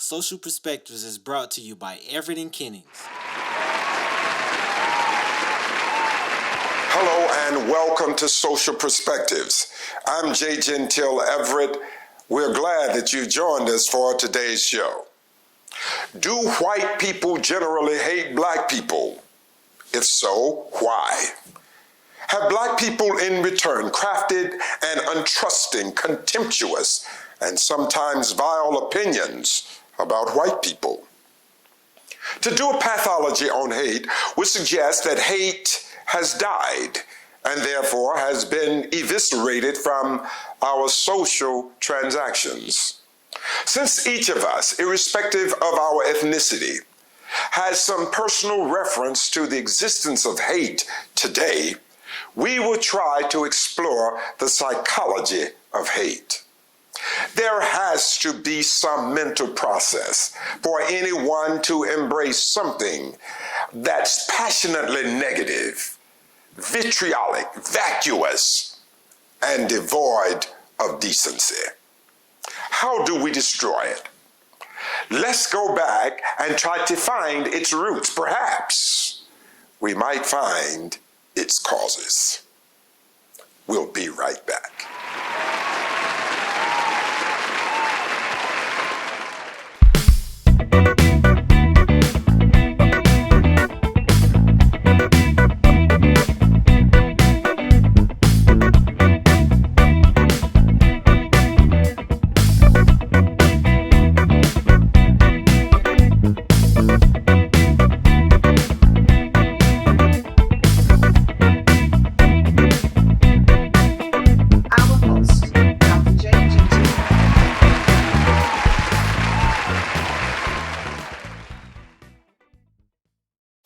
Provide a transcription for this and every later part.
Social Perspectives is brought to you by Everett and Kennings. Hello and welcome to Social Perspectives. I'm J. Gentile Everett. We're glad that you joined us for today's show. Do white people generally hate black people? If so, why? Have black people in return crafted and untrusting, contemptuous, and sometimes vile opinions about white people? To do a pathology on hate would suggest that hate has died and therefore has been eviscerated from our social transactions. Since each of us, irrespective of our ethnicity, has some personal reference to the existence of hate today, we will try to explore the psychology of hate. There has to be some mental process for anyone to embrace something that's passionately negative, vitriolic, vacuous, and devoid of decency. How do we destroy it? Let's go back and try to find its roots. Perhaps we might find its causes. We'll be right back.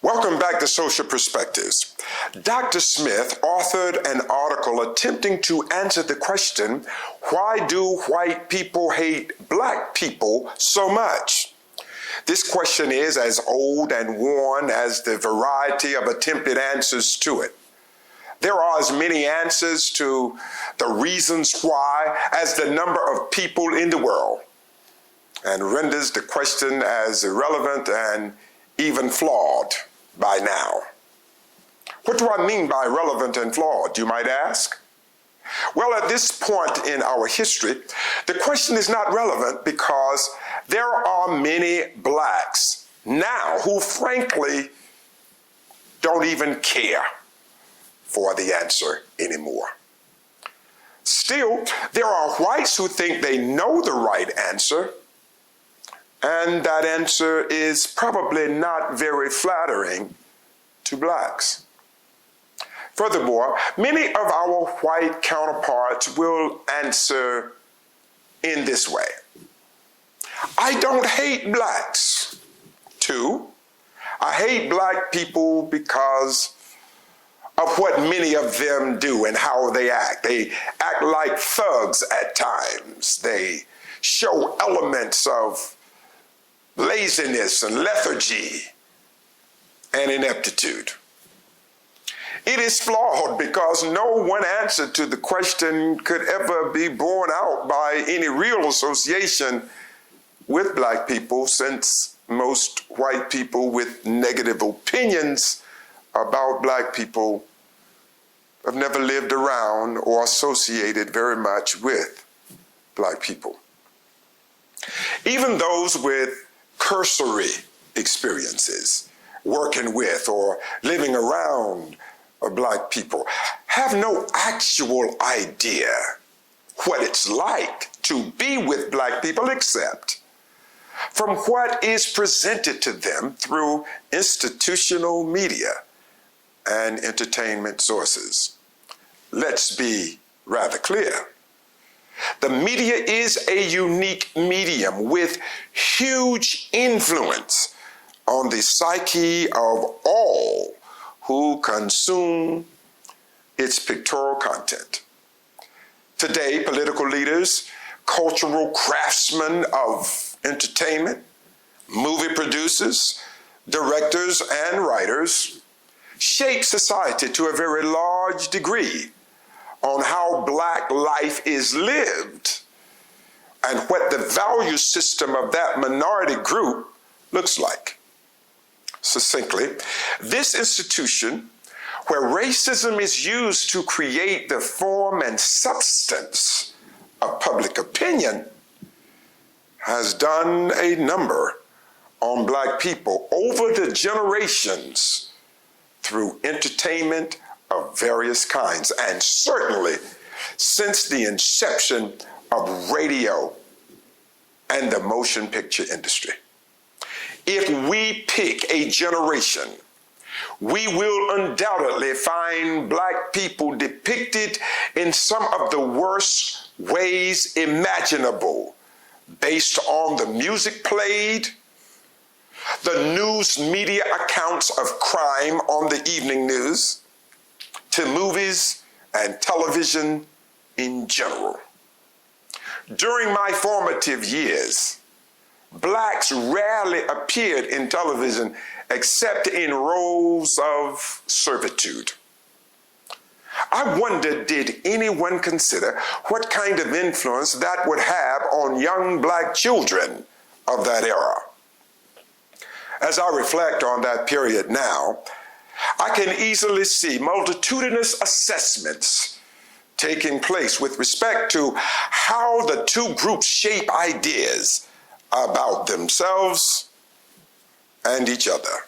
Welcome back to Social Perspectives. Dr. Smith authored an article attempting to answer the question, why do white people hate black people so much? This question is as old and worn as the variety of attempted answers to it. There are as many answers to the reasons why as the number of people in the world, and renders the question as irrelevant and even flawed by now. What do I mean by relevant and flawed, you might ask? Well, at this point in our history, the question is not relevant because there are many blacks now who frankly don't even care for the answer anymore. Still, there are whites who think they know the right answer, and that answer is probably not very flattering to blacks. Furthermore, many of our white counterparts will answer in this way. I don't hate blacks. 2, I hate black people because of what many of them do and how they act. They act like thugs at times. They show elements of laziness and lethargy and ineptitude. It is flawed because no one answer to the question could ever be borne out by any real association with black people, since most white people with negative opinions about black people have never lived around or associated very much with black people. Even those with cursory experiences working with or living around black people have no actual idea what it's like to be with black people except from what is presented to them through institutional media and entertainment sources. Let's be rather clear. The media is a unique medium with huge influence on the psyche of all who consume its pictorial content. Today, political leaders, cultural craftsmen of entertainment, movie producers, directors, and writers shape society to a very large degree on how black life is lived and what the value system of that minority group looks like. Succinctly, this institution, where racism is used to create the form and substance of public opinion, has done a number on Black people over the generations through entertainment of various kinds, and certainly since the inception of radio and the motion picture industry. If we pick a generation, we will undoubtedly find Black people depicted in some of the worst ways imaginable, based on the music played, the news media accounts of crime on the evening news, to movies and television in general. During my formative years, Blacks rarely appeared in television except in roles of servitude. I wonder, did anyone consider what kind of influence that would have on young Black children of that era? As I reflect on that period now, I can easily see multitudinous assessments taking place with respect to how the two groups shape ideas about themselves and each other.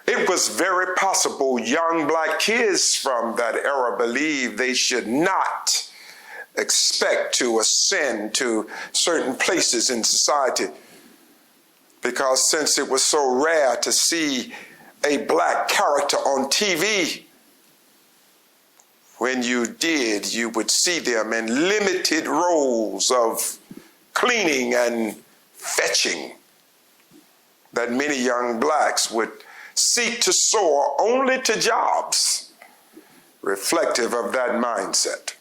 It was very possible young Black kids from that era believed they should not expect to ascend to certain places in society, because since it was so rare to see a Black character on TV, when you did, you would see them in limited roles of cleaning and fetching, that many young Blacks would seek to soar only to jobs reflective of that mindset.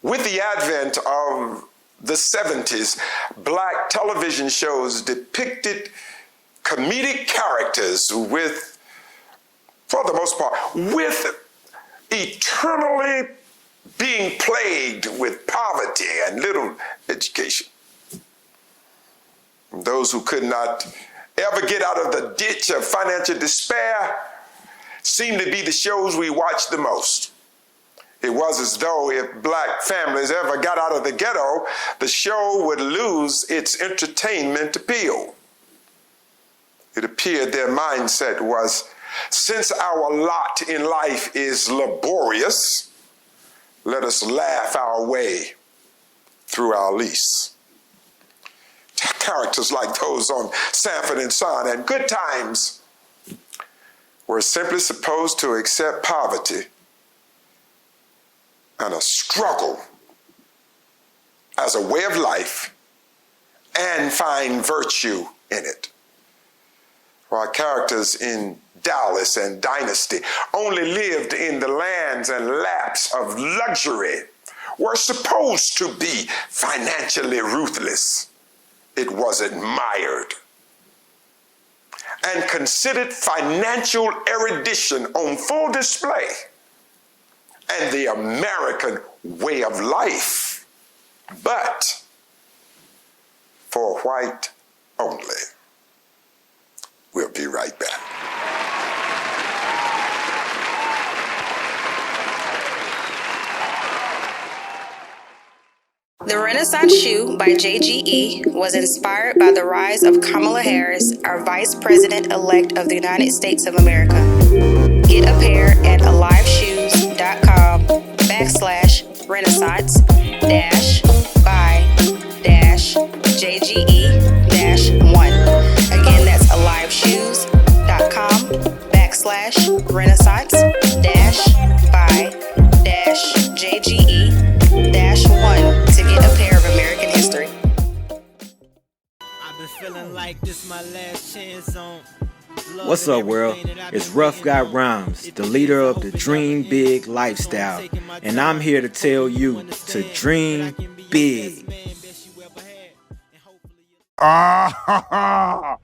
With the advent of the 70s, Black television shows depicted comedic characters with, for the most part, with eternally being plagued with poverty and little education. Those who could not ever get out of the ditch of financial despair seemed to be the shows we watched the most. It was as though if Black families ever got out of the ghetto, the show would lose its entertainment appeal. It appeared their mindset was, since our lot in life is laborious, let us laugh our way through our lease. Characters like those on Sanford and Son and Good Times were simply supposed to accept poverty and a struggle as a way of life and find virtue in it. While characters in Dallas and Dynasty only lived in the lands and laps of luxury, were supposed to be financially ruthless, it was admired and considered financial erudition on full display, and the American way of life, but for white only. We'll be right back. The Renaissance Shoe by JGE was inspired by the rise of Kamala Harris, our Vice President-elect of the United States of America. Get a pair at aliveshoes.com/renaissance-by-JGE-1. Again, that's aliveshoes.com/renaissance-by-JGE-1 to get a pair of American history. I've been feeling like this my last chance on. What's up, world? It's Rough Guy Rhymes, the leader of the Dream Big lifestyle, and I'm here to tell you to dream big. Ah!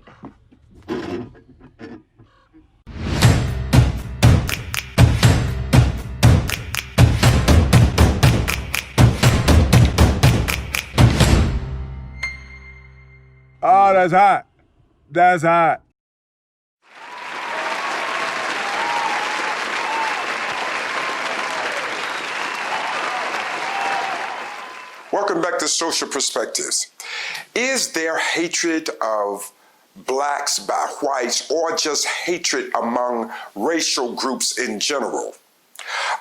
Oh, that's hot. That's hot. Welcome back to Social Perspectives. Is there hatred of blacks by whites or just hatred among racial groups in general?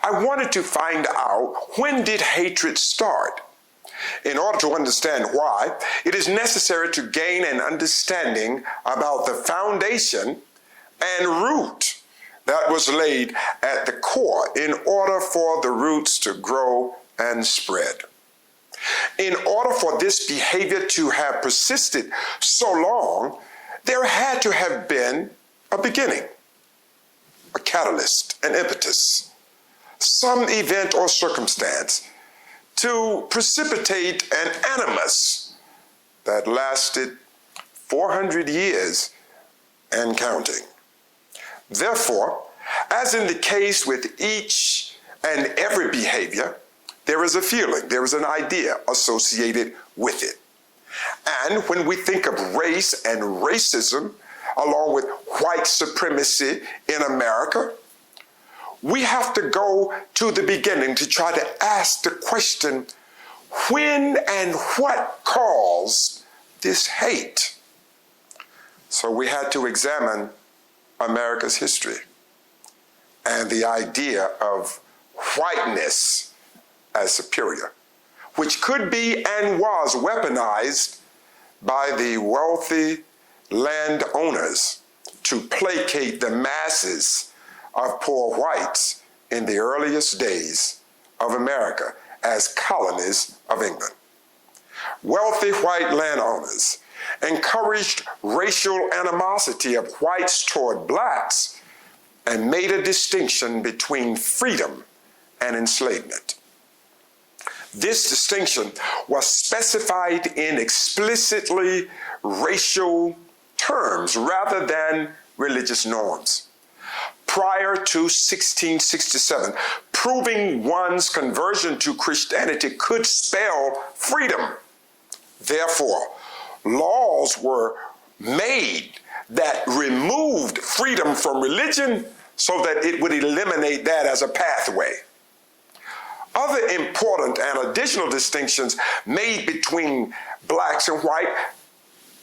I wanted to find out, when did hatred start? In order to understand why, it is necessary to gain an understanding about the foundation and root that was laid at the core in order for the roots to grow and spread. In order for this behavior to have persisted so long, there had to have been a beginning, a catalyst, an impetus, some event or circumstance to precipitate an animus that lasted 400 years and counting. Therefore, as in the case with each and every behavior, there is a feeling, there is an idea associated with it. And when we think of race and racism, along with white supremacy in America, we have to go to the beginning to try to ask the question, when and what caused this hate? So we had to examine America's history and the idea of whiteness as superior, which could be and was weaponized by the wealthy landowners to placate the masses of poor whites in the earliest days of America as colonies of England. Wealthy white landowners encouraged racial animosity of whites toward blacks and made a distinction between freedom and enslavement. This distinction was specified in explicitly racial terms rather than religious norms. Prior to 1667, proving one's conversion to Christianity could spell freedom. Therefore, laws were made that removed freedom from religion so that it would eliminate that as a pathway. Other important and additional distinctions made between blacks and white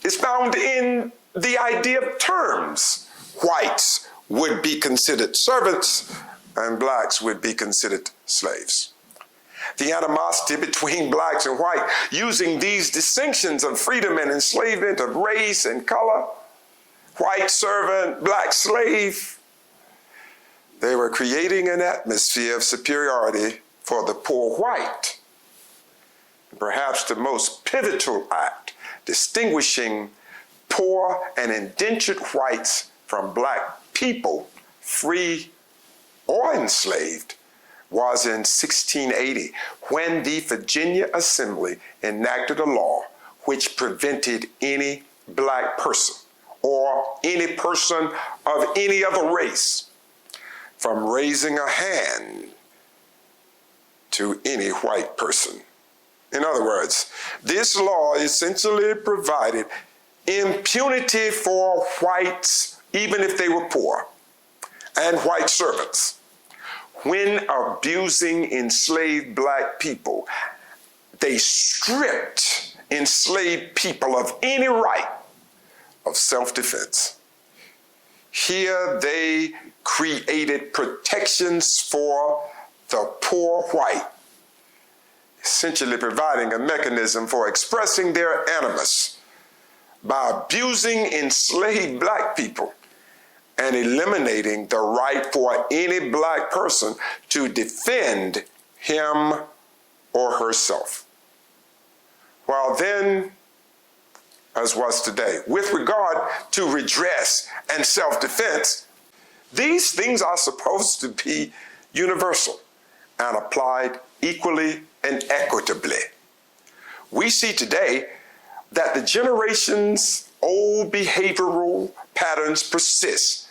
is found in the idea of terms. Whites would be considered servants and blacks would be considered slaves. The animosity between blacks and white, using these distinctions of freedom and enslavement, of race and color, white servant, black slave, they were creating an atmosphere of superiority for the poor white. Perhaps the most pivotal act distinguishing poor and indentured whites from black people, free or enslaved, was in 1680 when the Virginia Assembly enacted a law which prevented any black person or any person of any other race from raising a hand to any white person. In other words, this law essentially provided impunity for whites, even if they were poor, and white servants, when abusing enslaved black people. They stripped enslaved people of any right of self-defense. Here they created protections for the poor white, essentially providing a mechanism for expressing their animus by abusing enslaved black people and eliminating the right for any black person to defend him or herself. While then, as was today, with regard to redress and self-defense, these things are supposed to be universal and applied equally and equitably. We see today that the generations' old behavioral patterns persist,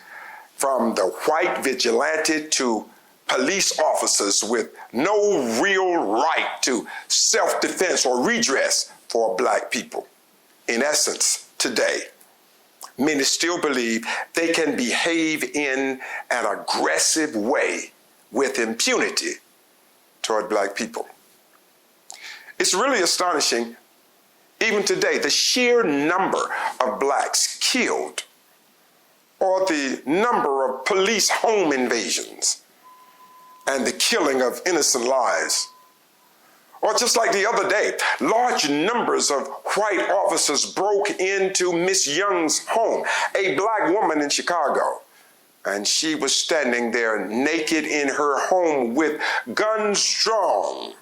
from the white vigilante to police officers with no real right to self-defense or redress for black people. In essence, today, many still believe they can behave in an aggressive way with impunity toward black people. It's really astonishing, even today, the sheer number of blacks killed, or the number of police home invasions and the killing of innocent lives. Or just like the other day, large numbers of white officers broke into Miss Young's home, a black woman in Chicago, and she was standing there naked in her home with guns drawn,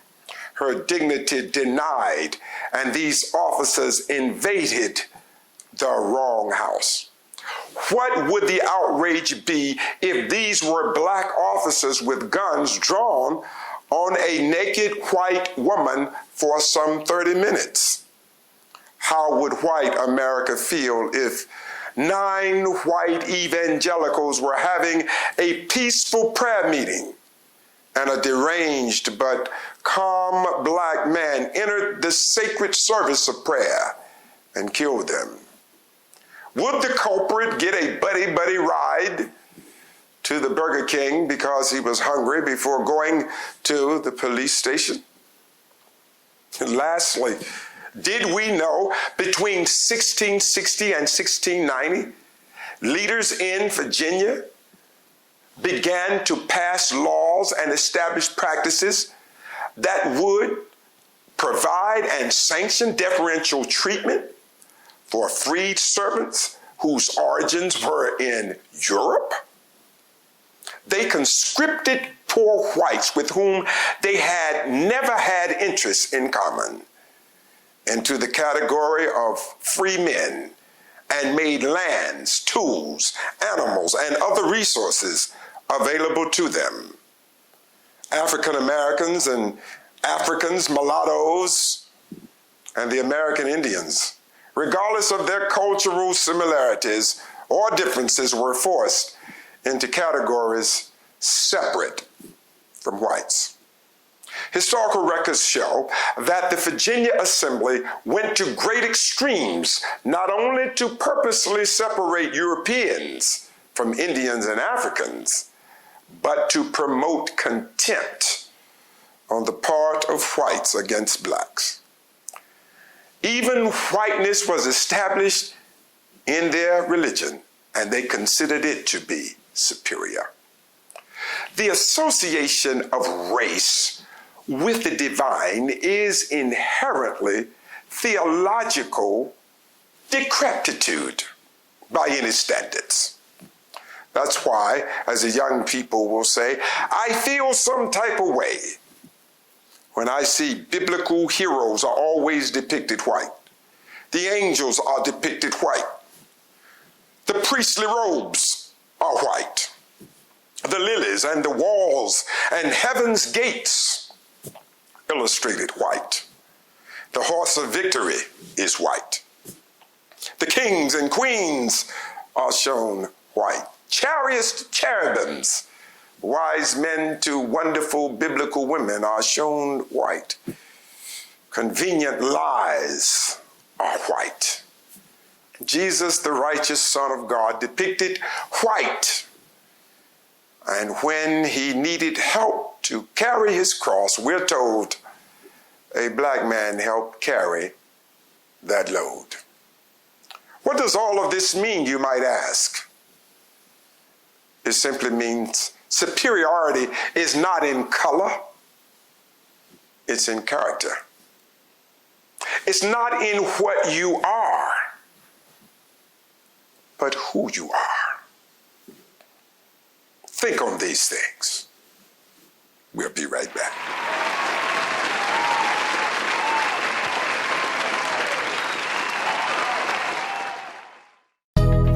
her dignity denied, and these officers invaded the wrong house. What would the outrage be if these were black officers with guns drawn on a naked white woman for some 30 minutes? How would white America feel if 9 white evangelicals were having a peaceful prayer meeting and a deranged but calm black man entered the sacred service of prayer and killed them? Would the culprit get a buddy-buddy ride to the Burger King because he was hungry before going to the police station? And lastly, did we know between 1660 and 1690, leaders in Virginia began to pass laws and establish practices that would provide and sanction deferential treatment for freed servants whose origins were in Europe? They conscripted poor whites with whom they had never had interests in common into the category of free men and made lands, tools, animals, and other resources available to them. African Americans and Africans, mulattoes, and the American Indians, regardless of their cultural similarities or differences, were forced into categories separate from whites. Historical records show that the Virginia Assembly went to great extremes not only to purposely separate Europeans from Indians and Africans, but to promote contempt on the part of whites against blacks. Even whiteness was established in their religion, and they considered it to be superior. The association of race with the divine is inherently theological decrepitude by any standards. That's why, as the young people will say, I feel some type of way when I see biblical heroes are always depicted white. The angels are depicted white. The priestly robes are white. The lilies and the walls and heaven's gates illustrated white. The horse of victory is white. The kings and queens are shown white. Chariots to cherubims, wise men to wonderful biblical women are shown white. Convenient lies are white. Jesus, the righteous Son of God, depicted white. And when he needed help to carry his cross, we're told a black man helped carry that load. What does all of this mean, you might ask? It simply means superiority is not in color, it's in character. It's not in what you are, but who you are. Think on these things. We'll be right back.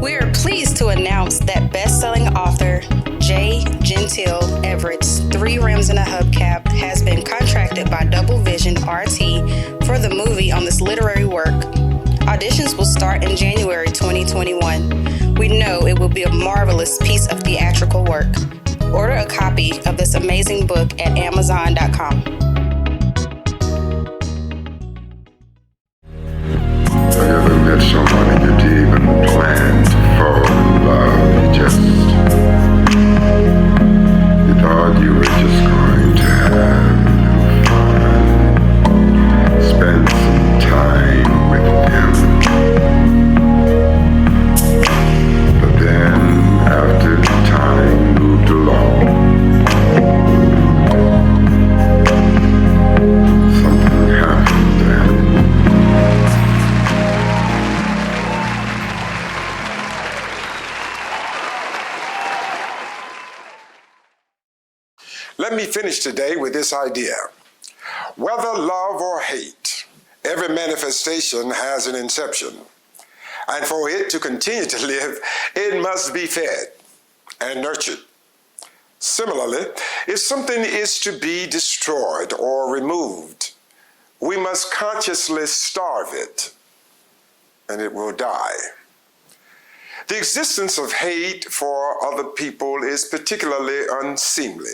We are pleased to announce that best-selling author J. Gentile Everett's 3 Rims and a Hubcap has been contracted by Double Vision RT for the movie on this literary work. Auditions will start in January 2021. We know it will be a marvelous piece of theatrical work. Order a copy of this amazing book at Amazon.com. Have you ever met somebody you Let me finish today with this idea. Whether love or hate, every manifestation has an inception. And for it to continue to live, it must be fed and nurtured. Similarly, if something is to be destroyed or removed, we must consciously starve it, and it will die. The existence of hate for other people is particularly unseemly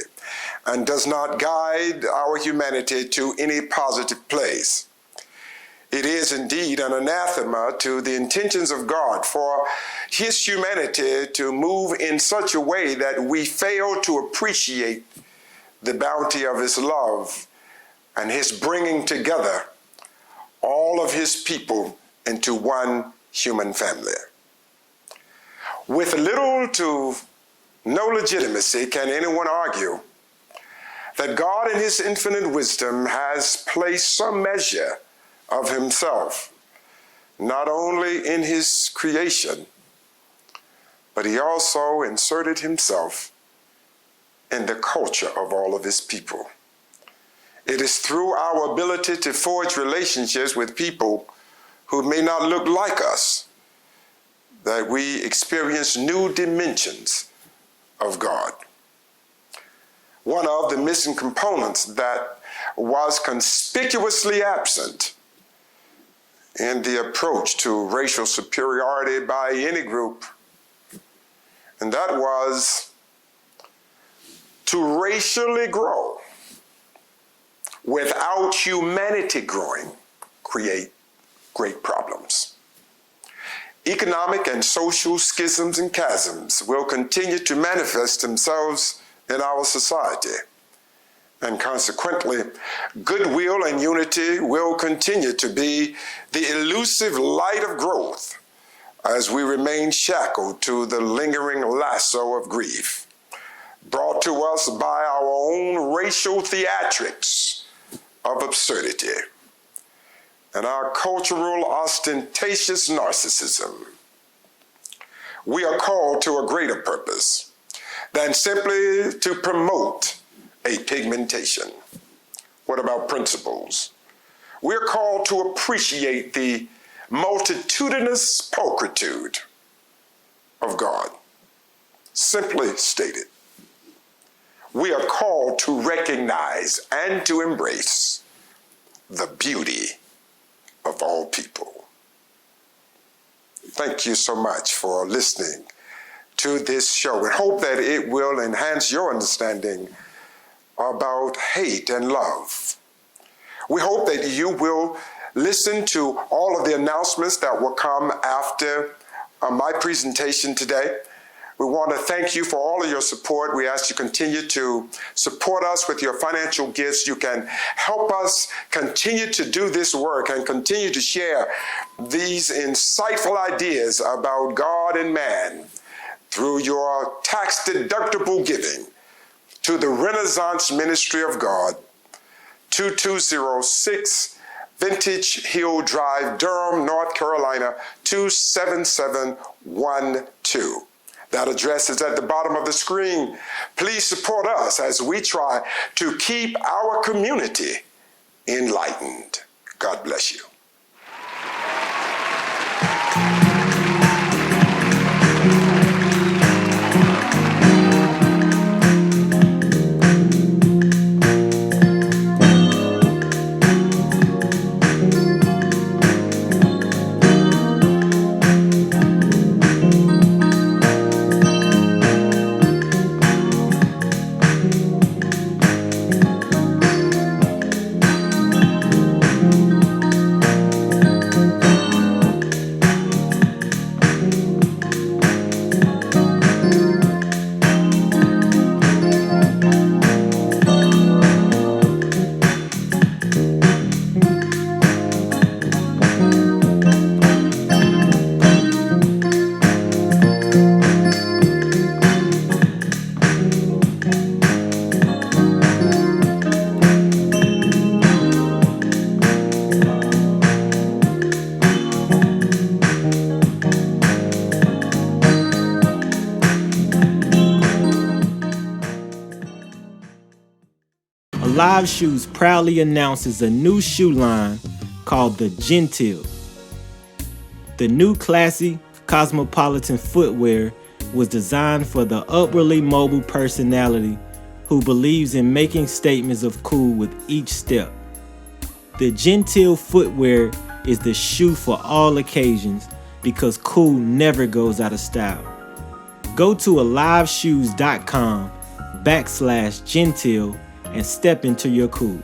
and does not guide our humanity to any positive place. It is indeed an anathema to the intentions of God for his humanity to move in such a way that we fail to appreciate the bounty of his love and his bringing together all of his people into one human family. With little to no legitimacy can anyone argue that God in his infinite wisdom has placed some measure of himself, not only in his creation, but he also inserted himself in the culture of all of his people. It is through our ability to forge relationships with people who may not look like us that we experience new dimensions of God. One of the missing components that was conspicuously absent in the approach to racial superiority by any group, and that was to racially grow without humanity growing, create great problems. Economic and social schisms and chasms will continue to manifest themselves in our society, and consequently, goodwill and unity will continue to be the elusive light of growth as we remain shackled to the lingering lasso of grief, brought to us by our own racial theatrics of absurdity and our cultural ostentatious narcissism. We are called to a greater purpose than simply to promote a pigmentation. What about principles? We're called to appreciate the multitudinous pulchritude of God. Simply stated, we are called to recognize and to embrace the beauty of all people. Thank you so much for listening to this show, and hope that it will enhance your understanding about hate and love. We hope that you will listen to all of the announcements that will come after my presentation today. We want to thank you for all of your support. We ask you continue to support us with your financial gifts. You can help us continue to do this work and continue to share these insightful ideas about God and man through your tax-deductible giving to the Renaissance Ministry of God, 2206 Vintage Hill Drive, Durham, North Carolina, 27712. That address is at the bottom of the screen. Please support us as we try to keep our community enlightened. God bless you. Live Shoes proudly announces a new shoe line called the Gentile. The new classy, cosmopolitan footwear was designed for the upwardly mobile personality who believes in making statements of cool with each step. The Gentile footwear is the shoe for all occasions because cool never goes out of style. Go to aliveshoes.com/Gentile and step into your cool.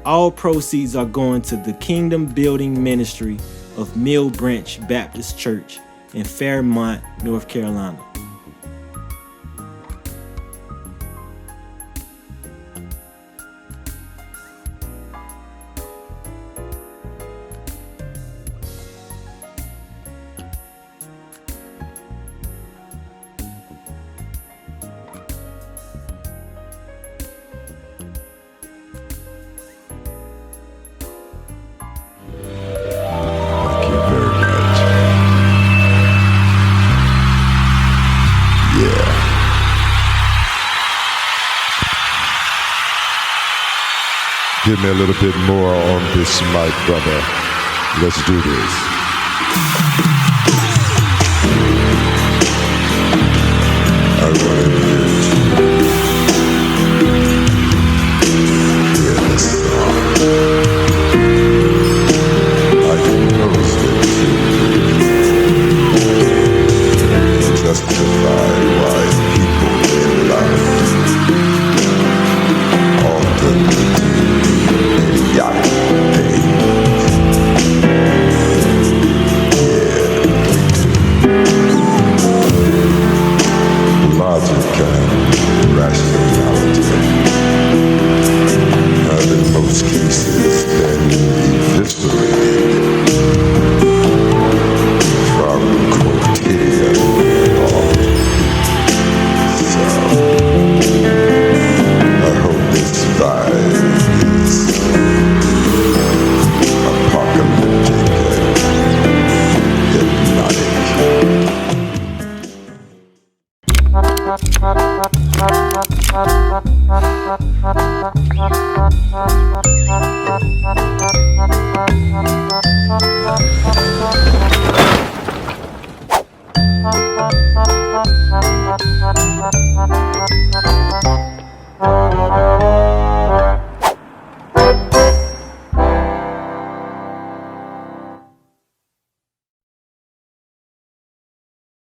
All proceeds are going to the Kingdom Building Ministry of Mill Branch Baptist Church in Fairmont, North Carolina. Thank you very much. Yeah. Give me a little bit more on this mic, brother. Let's do this. I want to hear it. Hear this song. I can notice that you justify why people in life often idiotic things. Yeah. Logic and rationality have in most cases been eviscerated from quotidian thought. So, I hope this vibe is apocalyptic and hypnotic.